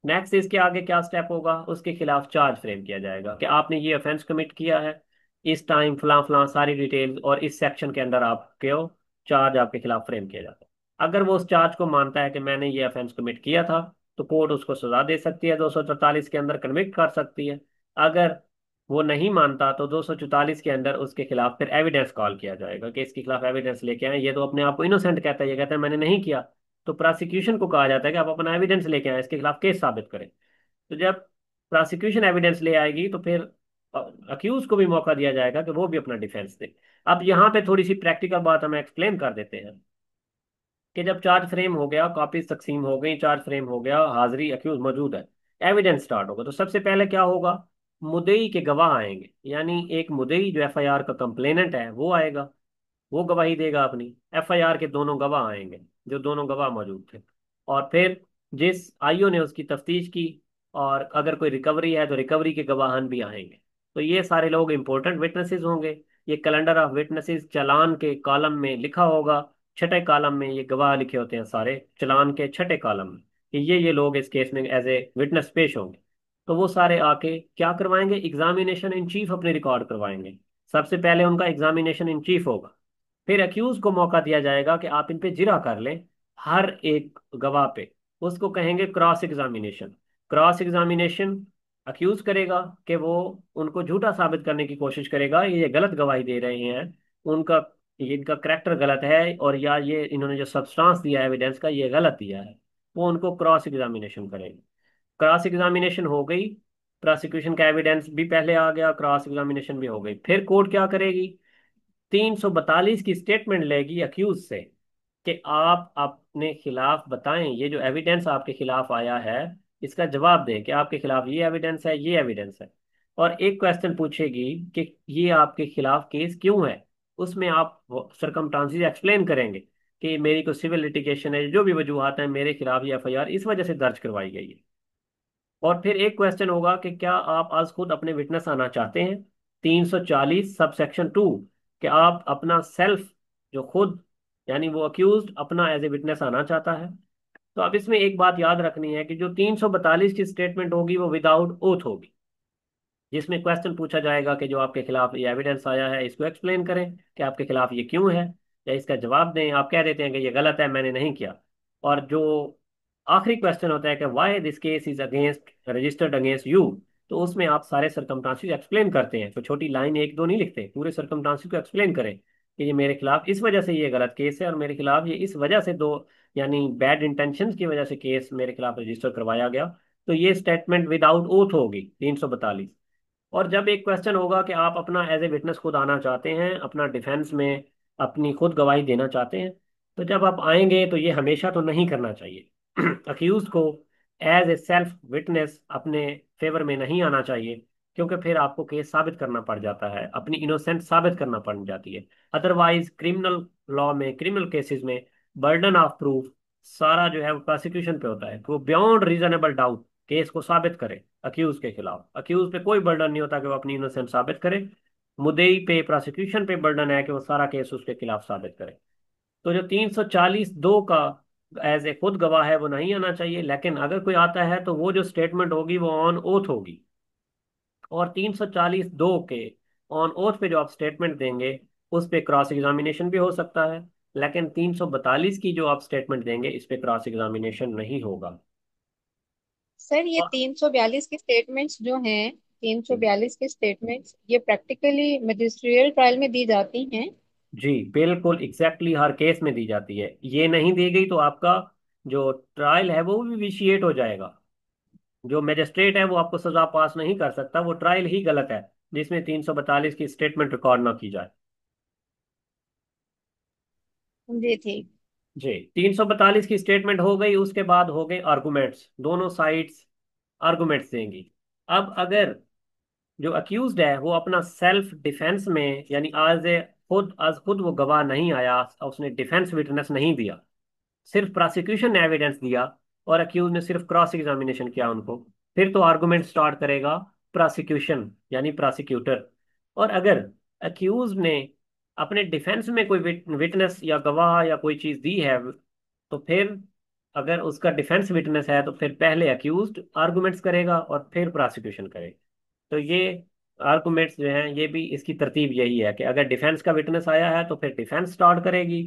नेक्स्ट इसके आगे क्या स्टेप होगा, उसके खिलाफ चार्ज फ्रेम किया जाएगा कि आपने ये ऑफेंस कमिट किया है, इस टाइम फलां फलां सारी डिटेल और इस सेक्शन के अंदर आपके हो, चार्ज आपके खिलाफ फ्रेम किया जाता है। अगर वो उस चार्ज को मानता है कि मैंने ये ऑफेंस कमिट किया था, तो कोर्ट उसको सजा दे सकती है, 244 के अंदर कन्विक्ट कर सकती है। अगर वो नहीं मानता तो 244 के अंदर उसके खिलाफ फिर एविडेंस कॉल किया जाएगा कि इसके खिलाफ एविडेंस लेके आए, ये तो अपने आप को इनोसेंट कहता है, ये कहता है मैंने नहीं किया, तो प्रोसिक्यूशन को कहा जाता है कि आप अपना एविडेंस लेके आए, इसके खिलाफ केस साबित करें। तो जब प्रोसिक्यूशन एविडेंस ले आएगी तो फिर अक्यूज को भी मौका दिया जाएगा कि वो भी अपना डिफेंस दे। अब यहाँ पे थोड़ी सी प्रैक्टिकल बात हमें एक्सप्लेन कर देते हैं, कि जब चार्ज फ्रेम हो गया, कॉपीज तकसीम हो गई, चार्ज फ्रेम हो गया, हाजिरी अक्यूज मौजूद है, एविडेंस स्टार्ट होगा, तो सबसे पहले क्या होगा, मुद्दई के गवाह आएंगे, यानी एक मुद्दई जो एफआईआर का कंप्लेनेंट है वो आएगा, वो गवाही देगा अपनी। एफआईआर के दोनों गवाह आएंगे, जो दोनों गवाह मौजूद थे, और फिर जिस आईओ ने उसकी तफ्तीश की, और अगर कोई रिकवरी है तो रिकवरी के गवाहान भी आएंगे। तो ये सारे लोग इंपॉर्टेंट विटनेसेस होंगे। ये कैलेंडर ऑफ विटनेसेस चालान के कॉलम में लिखा होगा, छठे कॉलम में ये गवाह लिखे होते हैं सारे चालान के छठे कॉलम में, कि ये लोग इस केस में एज ए विटनेस पेश होंगे। तो वो सारे आके क्या करवाएंगे, एग्जामिनेशन इन चीफ अपने रिकॉर्ड करवाएंगे। सबसे पहले उनका एग्जामिनेशन इन चीफ होगा, फिर अक्यूज को मौका दिया जाएगा कि आप इन पे जिरा कर लें, हर एक गवाह पे। उसको कहेंगे cross examination. Cross examination accused करेगा कि वो उनको झूठा साबित करने की कोशिश करेगा, ये गलत गवाही दे रहे हैं, उनका ये इनका करेक्टर गलत है, और या ये इन्होंने जो सब्सटेंस दिया है एविडेंस का ये गलत दिया है। वो उनको क्रॉस एग्जामिनेशन करेगा। क्रॉस एग्जामिनेशन हो गई, प्रोसिक्यूशन का एविडेंस भी पहले आ गया, क्रॉस एग्जामिनेशन भी हो गई। फिर कोर्ट क्या करेगी? 342 की स्टेटमेंट लेगी अक्यूज से कि आप अपने खिलाफ बताएं, ये जो एविडेंस आपके खिलाफ आया है इसका जवाब दें कि आपके खिलाफ ये एविडेंस है, ये एविडेंस है। और एक क्वेश्चन पूछेगी कि ये आपके खिलाफ केस क्यों है। उसमें आप सरकमस्टांसेस एक्सप्लेन करेंगे कि मेरी कोई सिविल लिटिगेशन है, जो भी वजूहत है मेरे खिलाफ ये एफआईआर इस वजह से दर्ज करवाई गई है। और फिर एक क्वेश्चन होगा कि क्या आप आज खुद अपने विटनेस आना चाहते हैं? 340 सब सेक्शन 2, कि आप अपना सेल्फ, जो खुद, यानी वो अक्यूज अपना एज ए विटनेस आना चाहता है। तो अब इसमें एक बात याद रखनी है कि जो 342 की स्टेटमेंट होगी वो विदाउट ओथ होगी, जिसमें क्वेश्चन पूछा जाएगा कि जो आपके खिलाफ ये एविडेंस आया है इसको एक्सप्लेन करें कि आपके खिलाफ ये क्यों है, या इसका जवाब दें। आप कह देते हैं कि ये गलत है, मैंने नहीं किया। और जो आखिरी क्वेश्चन होता है कि why this case is against registered against you, तो उसमें आप सारे सरकमस्टांसेस एक्सप्लेन करते हैं। तो छोटी लाइन एक दो नहीं लिखते, पूरे सरकमस्टांसेस को एक्सप्लेन करें कि ये मेरे खिलाफ इस वजह से ये गलत केस है, और मेरे खिलाफ ये इस वजह से दो, यानी बैड इंटेंशंस की वजह से केस मेरे खिलाफ रजिस्टर करवाया गया। तो ये स्टेटमेंट विदाउट ओथ होगी 342। और जब एक क्वेश्चन होगा कि आप अपना एज ए विटनेस खुद आना चाहते हैं, अपना डिफेंस में अपनी खुद गवाही देना चाहते हैं, तो जब आप आएंगे तो ये हमेशा तो नहीं करना चाहिए। अक्यूज को एज ए सेल्फ विटनेस अपने फेवर में नहीं आना चाहिए, क्योंकि फिर आपको केस साबित करना पड़ जाता है, अपनी इनोसेंट साबित करना पड़ जाती है। अदरवाइज क्रिमिनल लॉ में, क्रिमिनल केसेस में बर्डन ऑफ प्रूफ सारा जो है वो प्रोसिक्यूशन पे होता है, तो वो बियॉन्ड रीजनेबल डाउट केस को साबित करे अक्यूज के खिलाफ। अक्यूज पे कोई बर्डन नहीं होता कि वो अपनी इनोसेंस साबित करे, मुद्दई पे, प्रोसिक्यूशन पे बर्डन है कि वो सारा केस उसके खिलाफ साबित करे। तो जो 340(2) का एज ए खुद गवाह है वो नहीं आना चाहिए, लेकिन अगर कोई आता है तो वो जो स्टेटमेंट होगी वो ऑन ओथ होगी। और 340(2) के ऑन ओथ पे जो आप स्टेटमेंट देंगे उस पे क्रॉस एग्जामिनेशन भी हो सकता है, लेकिन 342 की जो आप स्टेटमेंट देंगे इस पे क्रॉस एग्जामिनेशन नहीं होगा। सर ये और 342 की स्टेटमेंट्स जो हैं, 342 की स्टेटमेंट्स ये प्रैक्टिकली मजिस्ट्रियल ट्रायल में दी जाती हैं। जी बिल्कुल एग्जैक्टली हर केस में दी जाती है। ये नहीं दी गई तो आपका जो ट्रायल है वो भी विशिएट हो जाएगा। जो मैजिस्ट्रेट है वो आपको सजा पास नहीं कर सकता, वो ट्रायल ही गलत है जिसमें 342 की स्टेटमेंट रिकॉर्ड ना की जाए। जी ठीक। जी, 342 की स्टेटमेंट हो गई, उसके बाद हो गए आर्गुमेंट्स, दोनों साइड्स आर्गुमेंट्स देंगी। अब अगर जो अक्यूज्ड है वो अपना सेल्फ डिफेंस में, यानी आज खुद वो गवाह नहीं आया, उसने डिफेंस विटनेस नहीं दिया, सिर्फ प्रोसिक्यूशन ने एविडेंस दिया और अक्यूज ने सिर्फ क्रॉस एग्जामिनेशन किया उनको, फिर तो आर्गुमेंट स्टार्ट करेगा प्रोसिक्यूशन यानी प्रोसिक्यूटर। और अगर अक्यूज ने अपने डिफेंस में कोई विटनेस या गवाह या कोई चीज दी है, तो फिर अगर उसका डिफेंस विटनेस है तो फिर पहले अक्यूज्ड आर्गुमेंट्स करेगा और फिर प्रोसिक्यूशन करेगा। तो ये आर्गुमेंट्स जो हैं ये भी इसकी तरतीब यही है कि अगर डिफेंस का विटनेस आया है तो फिर डिफेंस स्टार्ट करेगी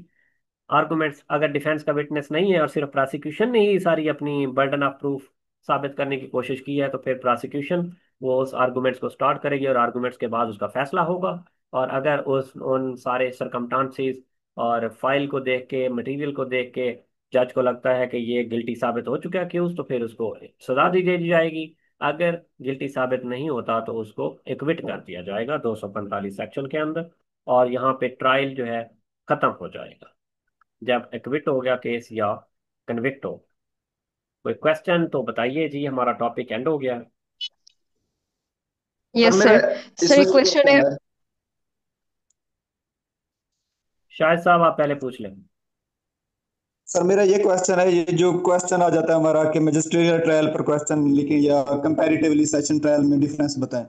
आर्गुमेंट्स। अगर डिफेंस का विटनेस नहीं है और सिर्फ प्रोसिक्यूशन ने ही सारी अपनी बर्डन ऑफ प्रूफ साबित करने की कोशिश की है, तो फिर प्रोसिक्यूशन वो उस आर्गुमेंट्स को स्टार्ट करेगी और आर्गुमेंट्स के बाद उसका फैसला होगा। और अगर उस उन सारे सरकमस्टांसेस और फाइल को देख के, मटेरियल को देख के जज को लगता है कि ये गिल्टी साबित हो चुका है अक्यूज, तो फिर उसको सजा दी जाएगी। अगर गिल्टी साबित नहीं होता तो उसको एक्विट कर दिया जाएगा 245 सेक्शन के अंदर, और यहाँ पे ट्रायल जो है खत्म हो जाएगा जब एक्विट हो गया केस या कन्विक्ट हो। कोई क्वेश्चन तो बताइए जी, हमारा टॉपिक एंड हो गया। सर यस मेरा सर। सर इसमें एक ये क्वेश्चन है। क्वेश्चन है। शायद साहब आप पहले पूछ लें। सर मेरा ये क्वेश्चन है, ये जो क्वेश्चन आ जाता है हमारा कि मैजिस्ट्रियल ट्रायल पर क्वेश्चन लिखे या कंपैरेटिवली सेशन ट्रायल में डिफरेंस बताएं,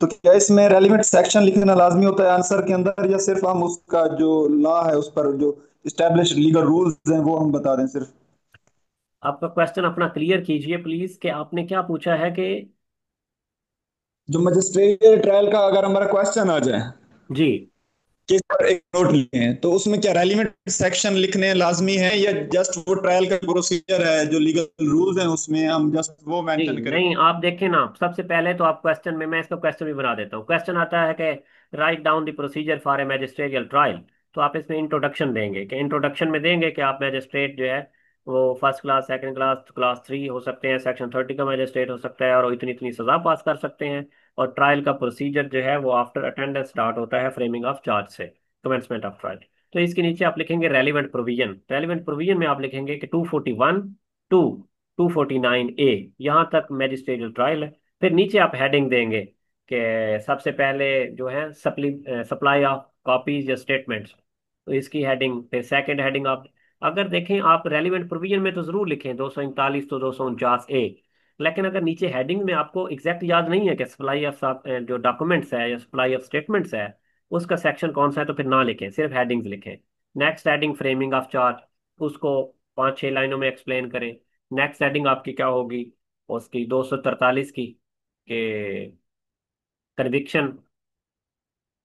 तो क्या इसमें रेलिवेंट सेक्शन लिखना लाजमी होता है आंसर के अंदर, या सिर्फ हम उसका जो लॉ है उस पर जो स्टैब्लिश लीगल रूल्स हैं वो हम बता दें सिर्फ? आपका क्वेश्चन अपना क्लियर कीजिए प्लीज, कि आपने क्या पूछा है कि। जो मैजिस्ट्रियल ट्रायल का अगर हमारा क्वेश्चन आ जाए जी केस पर एक नोट लिए हैं, तो उसमें क्या रेलिवेंट सेक्शन लिखने लाजमी है, या जस्ट वो ट्रायल का प्रोसीजर है जो लीगल रूल्स हैं उसमें हम जस्ट वो जी मेंशन करें? नहीं, आप देखें ना, सबसे पहले तो आप क्वेश्चन में, मैं इसका क्वेश्चन भी बना देता हूँ। क्वेश्चन आता है कि write down the procedure for a magisterial trial. तो आप इसमें इंट्रोडक्शन देंगे, कि इंट्रोडक्शन में देंगे कि आप मैजिस्ट्रेट जो है वो first class, second class, class 3 हो सकते हैं, सेक्शन 30 का मैजिस्ट्रेट हो सकता है, और इतनी इतनी सजा पास कर सकते हैं। और ट्रायल का प्रोसीजर जो है वो आफ्टर अटेंडेंस स्टार्ट होता है फ्रेमिंग ऑफ चार्ज से, कमेंसमेंट ऑफ ट्रायल। तो इसके नीचे आप लिखेंगे रेलिवेंट प्रोविजन। रेलिवेंट प्रोविजन में आप लिखेंगे कि 241 टू 249A, यहाँ तक मैजिस्ट्रियल ट्रायल है। फिर नीचे आप हेडिंग देंगे कि सबसे पहले जो है सप्लाई ऑफ कॉपीज या स्टेटमेंट्स, तो इसकी हेडिंग। फिर सेकंड हेडिंग आप, अगर देखें आप रेलिवेंट प्रोविजन में तो जरूर लिखें 239 तो 249A, लेकिन अगर नीचे हेडिंग में आपको एग्जैक्ट याद नहीं है कि सप्लाई ऑफ जो डॉक्यूमेंट्स है या सप्लाई ऑफ स्टेटमेंट्स है उसका सेक्शन कौन सा है, तो फिर ना लिखें, सिर्फ हेडिंग्स लिखें। Next heading framing of charge, उसको 5-6 लाइनों में एक्सप्लेन करें। नेक्स्ट हेडिंग आपकी क्या होगी, उसकी 243 की, के conviction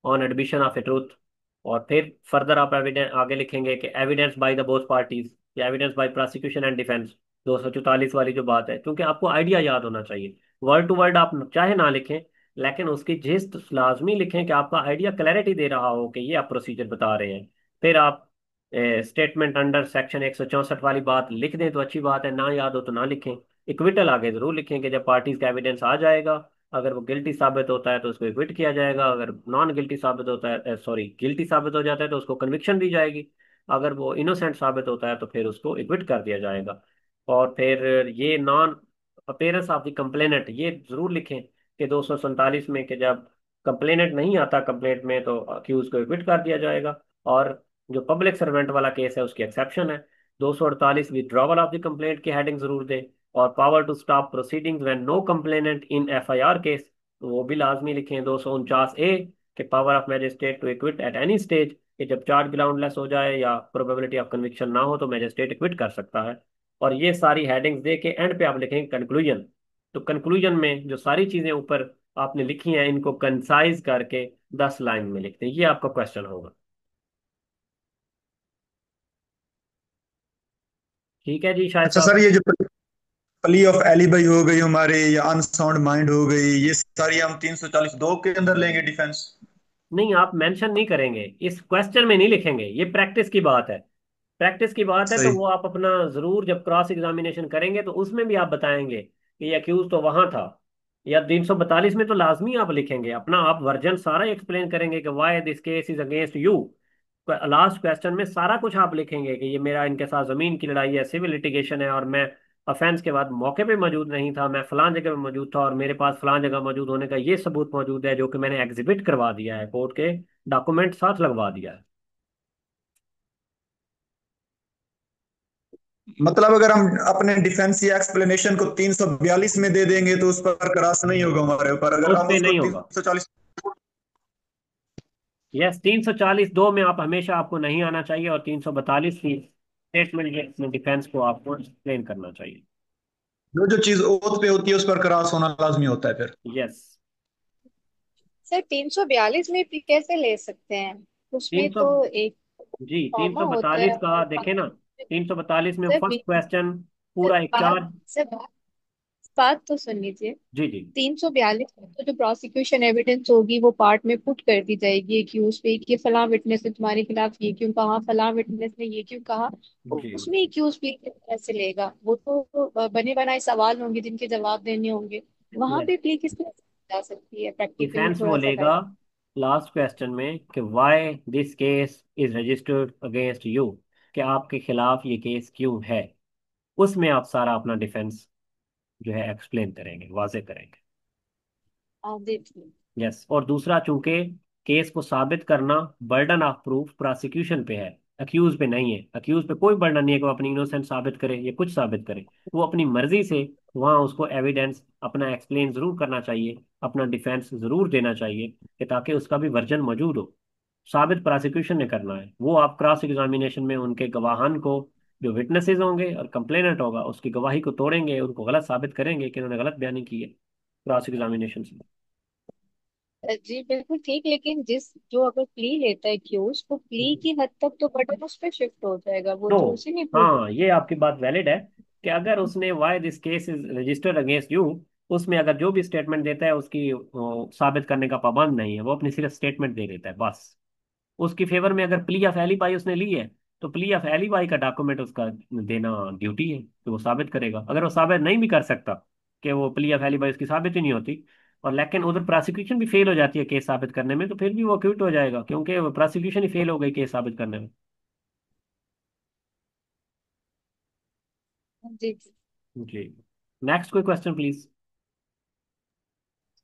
on admission of a truth. और फिर फर्दर आप एविडेंस आगे लिखेंगे कि evidence by the both parties, या evidence by prosecution and defence, 244 वाली जो बात है, क्योंकि आपको आइडिया याद होना चाहिए। वर्ड टू वर्ड आप चाहे ना लिखें, लेकिन उसकी जिस्ट लाजमी लिखें कि आपका आइडिया क्लैरिटी दे रहा हो कि ये आप प्रोसीजर बता रहे हैं। फिर आप स्टेटमेंट अंडर सेक्शन 164 वाली बात लिख दें तो अच्छी बात है, ना याद हो तो ना लिखें। इक्विटल आगे जरूर लिखें कि जब पार्टीज का एविडेंस आ जाएगा, अगर वो गिल्टी साबित होता है तो उसको एक्विट किया जाएगा, अगर नॉन गिल्टी साबित होता है, सॉरी, गिल्टी साबित हो जाता है तो उसको कन्विक्शन दी जाएगी, अगर वो इनोसेंट साबित होता है तो फिर उसको एक्विट कर दिया जाएगा। और फिर ये non appearance of the complainant, ये जरूर लिखें कि 247 में कि जब कंप्लेनेंट नहीं आता कंप्लेंट में तो अक्यूज को एक्विट कर दिया जाएगा। और जो पब्लिक सर्वेंट वाला केस है उसकी एक्सेप्शन है। 248 विड्रॉवल ऑफ द कंप्लेंट की हेडिंग जरूर दें। और power to stop proceedings when no complainant in FIR case, तो वो भी लाजमी लिखें। 249A के power of magistrate to acquit at any stage, कि जब चार्ज ग्राउंडलेस हो जाए या प्रोबेबिलिटी ऑफ कन्विक्शन ना हो तो मैजिस्ट्रेट एक्विट कर सकता है। और ये सारी हेडिंग्स दे के एंड पे आप लिखेंगे कंक्लूजन। तो कंक्लूजन में जो सारी चीजें ऊपर आपने लिखी हैं इनको कंसाइज करके 10 लाइन में लिखते हैं। ये आपका क्वेश्चन होगा। ठीक है जी शायद अच्छा साहब। सर, ये जो प्ली ऑफ एलिबाई हो गई हमारे, या अनसाउंड माइंड हो गई, ये सारी हम 342 के अंदर लेंगे डिफेंस? नहीं, आप मेंशन नहीं करेंगे, इस क्वेश्चन में नहीं लिखेंगे, ये प्रैक्टिस की बात है। प्रैक्टिस की बात है तो सही। वो आप अपना जरूर जब क्रॉस एग्जामिनेशन करेंगे तो उसमें भी आप बताएंगे कि ये अक्यूज तो वहां था। या 342 में तो लाजमी आप लिखेंगे अपना, आप वर्जन सारा एक्सप्लेन करेंगे कि why this case is against you. Last question में सारा कुछ आप लिखेंगे कि ये मेरा इनके साथ जमीन की लड़ाई है, सिविल लिटिगेशन है, और मैं ऑफेंस के बाद मौके पे मौजूद नहीं था, मैं फलां जगह पे मौजूद था, और मेरे पास फलां जगह मौजूद होने का ये सबूत मौजूद है जो कि मैंने एग्जिबिट करवा दिया है, कोर्ट के डॉक्यूमेंट साथ लगवा दिया है। मतलब अगर हम अपने डिफेंस या एक्सप्लेनेशन को 342 में दे देंगे तो उस पर क्रॉस नहीं होगा हमारे ऊपर, अगर उस हम पे उसको नहीं होगा। 340? यस, 340(2) में आप हमेशा, आपको नहीं आना चाहिए, और 342 की स्टेटमेंट में डिफेंस को आपको एक्सप्लेन करना चाहिए। जो जो चीज ओथ पे होती है उस पर क्रॉस होना लाजमी होता है फिर। यस। सर 342 में भी कैसे ले सकते हैं? उसमें 300, तो एक जी कॉमा होता 342 है का और देखें ना, 342 में सर फर्स्ट क्वेश्चन सर पूरा एक बात चार। सर बात बात तो सुन लीजिए। जी जी। 342 में तो जो प्रोसिक्यूशन एविडेंस होगी वो पार्ट में पुट कर दी जाएगी एक्यूज पे कि फलां विटनेस ने तुम्हारे खिलाफ ये क्यों कहा, फलां विटनेस ने ये क्यों कहा। तो जी उसमें एक्यूज प्ली कैसे लेगा? वो तो बने बनाए सवाल होंगे जिनके जवाब देने होंगे। वहां यस, पे प्ली किस तरह से जा सकती है? प्रैक्टिकली डिफेंस थोड़ा सा बोलेगा गाइड। लास्ट क्वेश्चन में कि why this case is registered against you, कि आपके खिलाफ ये केस क्यों है। उसमें आप सारा अपना डिफेंस जो है एक्सप्लेन करेंगे, वाजे करेंगे। आप देखिए। यस, और दूसरा, चूंकि केस को साबित करना बर्डन ऑफ प्रूफ प्रोसिक्यूशन पे है, अक्यूज पे नहीं है। अक्यूज पे कोई बर्डन नहीं है कि वो अपनी इनोसेंट साबित करे या कुछ साबित करे, वो अपनी मर्जी से वहां उसको एविडेंस अपना एक्सप्लेन जरूर करना चाहिए, अपना डिफेंस जरूर देना चाहिए, कि ताकि उसका भी वर्जन मौजूद हो। साबित प्रोसिक्यूशन ने करना है, वो आप क्रॉस एग्जामिनेशन में उनके गवाहान को, जो विटनेसेस होंगे और कंप्लेनेंट होगा, उसकी गवाही को तोड़ेंगे, उनको गलत साबित करेंगे कि उन्होंने गलत बयानी की है क्रॉस एग्जामिनेशन से। जी बिल्कुल ठीक, लेकिन जिस जो अगर प्ली लेता है क्यूज, वो प्ली की हद तक तो बटन उस पर शिफ्ट हो जाएगा, वो नो, तो उसी में प्रूव हाँ, करेगा। ये आपकी बात वैलिड है कि अगर उसने why this case is registered against you, उसमें अगर जो भी स्टेटमेंट देता है उसकी साबित करने का पाबंद नहीं है, वो अपनी सिर्फ स्टेटमेंट दे देता है बस। उसकी फेवर में अगर प्ली ऑफ एलिबाई उसने ली है, तो प्ली ऑफ एलिबाई का डॉक्यूमेंट उसका देना ड्यूटी है कि वो साबित करेगा। अगर वो साबित नहीं भी कर सकता, कि वो प्ली ऑफ एलिबाई उसकी साबित ही नहीं होती, और लेकिन उधर प्रोसिक्यूशन भी फेल हो जाती है केस साबित करने में, तो फिर भी वो क्विट हो जाएगा, क्योंकि प्रोसिक्यूशन ही फेल हो गई केस साबित करने में। जी जी। जी। नेक्स्ट कोई क्वेश्चन प्लीज।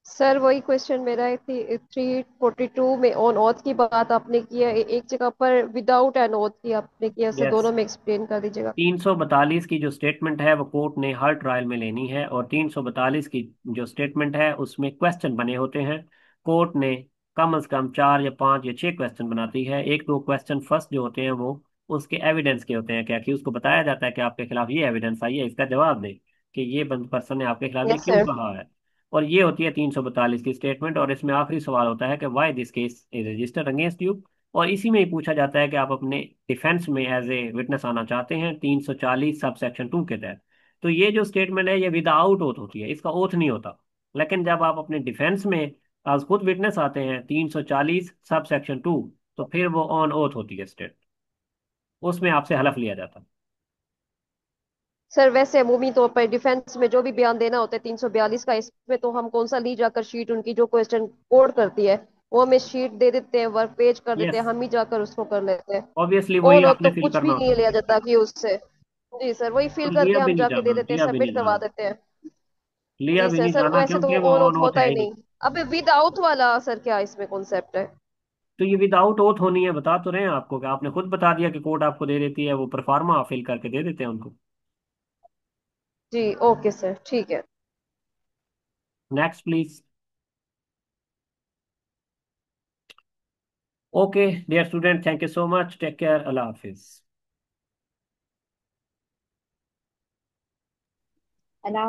सर वही क्वेश्चन मेरा है, 342 में ऑन ऑथ की बात आपने की है, एक जगह पर विदाउट एन ऑथ की आपने किया, सर यस, दोनों में एक्सप्लेन कर दीजिएगा। 342 की जो स्टेटमेंट है वो कोर्ट ने हर ट्रायल में लेनी है, और 342 की जो स्टेटमेंट है उसमें क्वेश्चन बने होते हैं। कोर्ट ने कम से कम 4 या 5 या 6 क्वेश्चन बनाती है। एक दो क्वेश्चन फर्स्ट जो होते हैं वो उसके एविडेंस के होते हैं, क्या कि उसको बताया जाता है कि आपके खिलाफ ये एविडेंस आई है, इसका जवाब दे कि ये बंद पर्सन ने आपके खिलाफ ये यस क्यों सर। कहा है। और ये होती है 342 की स्टेटमेंट, और इसमें आखिरी सवाल होता है कि why this case is registered against you. और इसी में ही पूछा जाता है कि आप अपने डिफेंस में एज ए विटनेस आना चाहते हैं 340 सब सेक्शन 2 के तहत। तो ये जो स्टेटमेंट है ये विदाउट ओथ होती है, इसका ओथ नहीं होता। लेकिन जब आप अपने डिफेंस में आज खुद विटनेस आते हैं 340 सब सेक्शन 2, तो फिर वो ऑन ओथ होती है स्टेट, उसमें आपसे हलफ लिया जाता है। सर वैसे अमूमी तौर पर डिफेंस में जो भी बयान देना होता है 342 का, इसमें तो हम कौन सा ली जाकर शीट उनकी जो क्वेश्चन कोड करती है, वो हमें शीट दे देते हैं, वर्क पेज कर देते यस, हैं, हम ही जाकर उसको कर लेते हैं। ऑब्वियसली वही ऑन हो आपने तो फिल कुछ करना भी होता नहीं है। लिया जाता कि उससे। जी सर, वही तो फिल करके लिया भी हम नहीं जाके दे जाना, देते हैं, लिया भी सबमिट नहीं करवा जाना, देते हैं। लिया जी भी सर, नहीं सर जाना, वैसे तो क्योंकि वो ऑन ऑन ऑफ ओथ होता है ही ही नहीं। नहीं। अबे विदाउट वाला सर क्या इसमें कॉन्सेप्ट है? तो ये विदाउट ओथ होनी है, बता तो रहे हैं आपको, कि आपने खुद बता दिया कि कोर्ट आपको दे देती है, वो परफॉर्मा फिल करके दे देते हैं उनको। जी ओके सर, ठीक है। Next please. Okay dear student, thank you so much, take care, अल्लाह हाफिज। अल्लाह